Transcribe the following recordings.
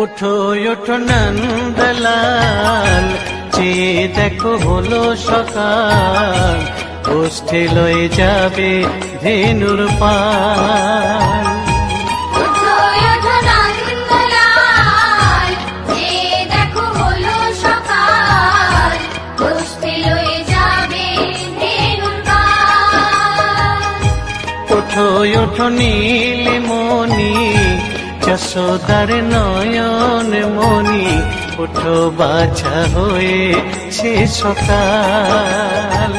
উঠো উঠো নন্দলাল, চেয়ে দেখো হলো সকাল, গোষ্ঠী লয়ে যাবে ধেনুর পাল। ওঠো ওঠো নীলমণি, যশোদার নয়ন মণি, ওঠো বাছা হয়েছে সকাল।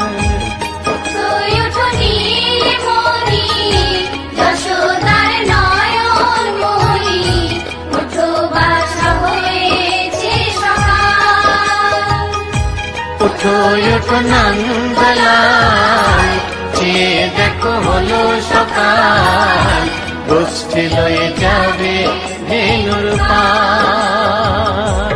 ওঠো ওঠো নন্দলাল, চেয়ে দেখো হলো সকাল, গোষ্ঠী লয়ে যাবে ধেনুর পাল।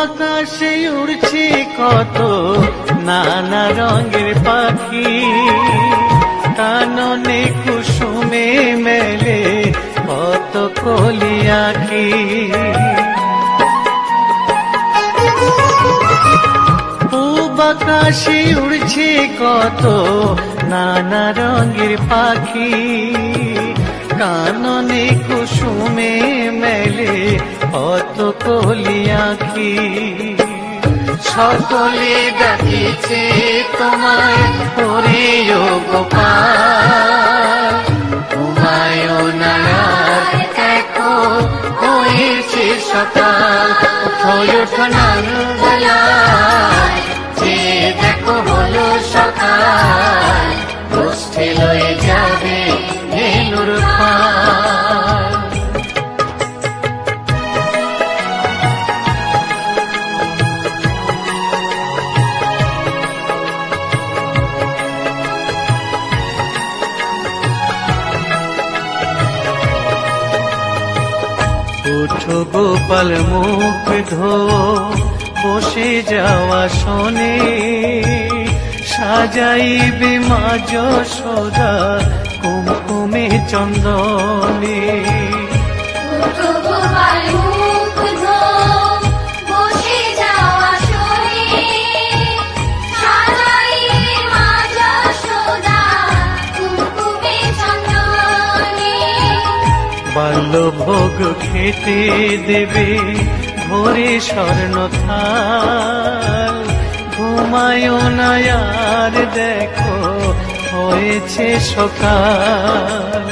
আকাশে উড়ছে কত নানা রঙের পাখি, কাননে কুসুমে মেলে কত কলি আঁখি। পূব আকাশে উড়ছে কত নানা রঙের পাখি, কাননে কুসুমে মেলে কত কলি আঁখি। সকলে ডাকিছে তোমায় ওরে ও গোপাল, তোমায় নারার দেখো হয়েছে সকাল। ওঠো ওঠো নন্দলাল, চেয়ে দেখো হলো সকাল, গোষ্ঠী লয়ে যাবে ধেনুর পাল। উঠো গোপাল মুখ ধো, বসে যাওয়া শোনে, সাজাইবে মা যশোদা কুমকুমে চন্দনে। বাল্যভোগ খেতে দেবে ভোরে স্বর্ণ থাল, ঘুমায় না আর দেখো হয়েছে সকাল।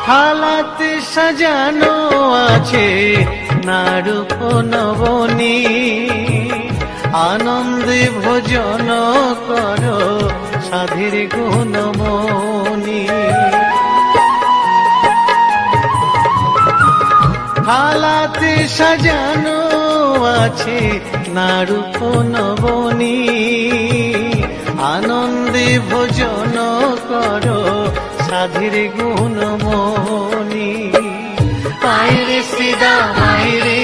থালাতে সাজানো আছে নারূপ নবনী, আনন্দে ভোজন করো সাধীর গুণমণি। থালাতে সাজানো আছে নারূপ নবনী, আনন্দে ভোজন করো সাধীর গুণমণি। আইরে শ্রীদাম আইরে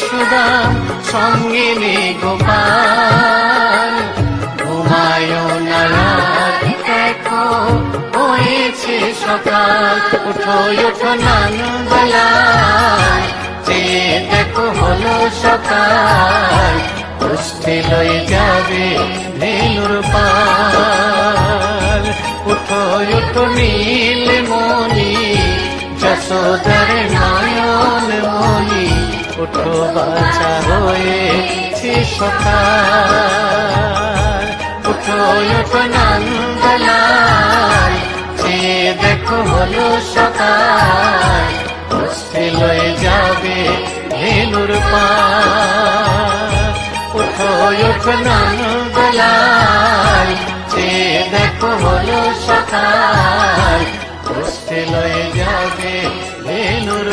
সুদাম, সঙ্গে নে গোপাল, ঘুমায় না রাত দেখো হয়েছে সকাল। ওঠো ওঠো নন্দলাল, চেয়ে দেখো হলো সকাল, গোষ্ঠী লয়ে যাবে ধেনুর পাল। উঠো উঠো নীলমণি, যশোদার নয়ন মণি, উঠো বাছা হয়েছে সকাল। উঠো উঠো নন্দলাল, চেয়ে দেখো হলো সকাল, গোষ্ঠী লয়ে যাবে ধেনুর পাল। উঠো উঠো নন্দলাল, চেয়ে দেখো দেখো হলো সকাল, উঠে লয়ে যাবে ভেলুর